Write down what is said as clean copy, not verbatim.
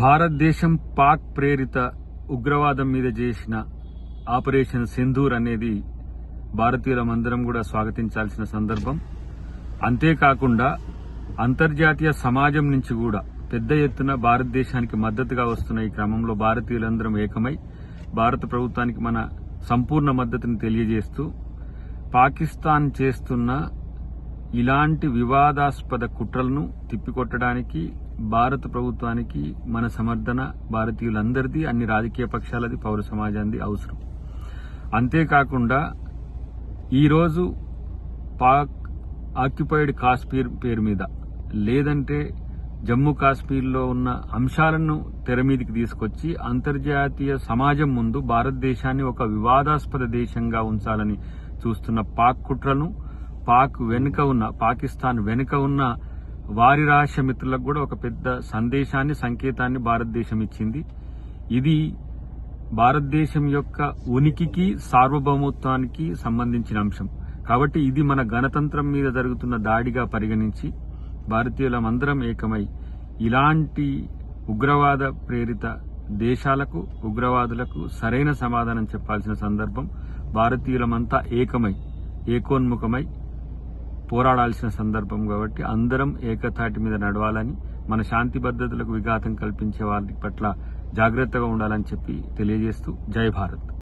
భారతదేశం పాక్ ప్రేరిత ఉగ్రవాదం మీద చేసిన ఆపరేషన్ సింధూర్ అనేది భారతీయులమందరం కూడా స్వాగతించాల్సిన సందర్భం. అంతేకాకుండా అంతర్జాతీయ సమాజం నుంచి కూడా పెద్ద ఎత్తున భారతదేశానికి మద్దతుగా వస్తున్న ఈ క్రమంలో భారతీయులందరం ఏకమై భారత ప్రభుత్వానికి మన సంపూర్ణ మద్దతును తెలియజేస్తూ పాకిస్తాన్ చేస్తున్న ఇలాంటి వివాదాస్పద కుట్రలను తిప్పికొట్టడానికి భారత ప్రభుత్వానికి మన సమర్థన భారతీయులందరిది, అన్ని రాజకీయ పక్షాలది, పౌర సమాజానికి అవసరం. అంతేకాకుండా ఈరోజు పాక్ ఆక్యుపైడ్ కాశ్మీర్ పేరు మీద లేదంటే జమ్మూ కాశ్మీర్లో ఉన్న అంశాలను తెర మీదికి తీసుకొచ్చి అంతర్జాతీయ సమాజం ముందు భారతదేశాన్ని ఒక వివాదాస్పద దేశంగా ఉంచాలని చూస్తున్న పాక్ కుట్రను, పాకిస్తాన్ వెనుక ఉన్న వారి రాష్ట్ర మిత్రులకు కూడా ఒక పెద్ద సందేశాన్ని, సంకేతాన్ని భారతదేశం ఇచ్చింది. ఇది భారతదేశం యొక్క ఉనికికి, సార్వభౌమత్వానికి సంబంధించిన అంశం. కాబట్టి ఇది మన గణతంత్రం మీద జరుగుతున్న దాడిగా పరిగణించి భారతీయులమందరం ఏకమై ఇలాంటి ఉగ్రవాద ప్రేరిత దేశాలకు, ఉగ్రవాదులకు సరైన సమాధానం చెప్పాల్సిన సందర్భం. భారతీయులమంతా ఏకోన్ముఖమై పోరాడాల్సిన సందర్భం. కాబట్టి అందరం ఏకతాటి మీద నడవాలని, మన శాంతి భద్రతలకు విఘాతం కల్పించే వారి పట్ల జాగ్రత్తగా ఉండాలని చెప్పి తెలియజేస్తూ జై భారత్.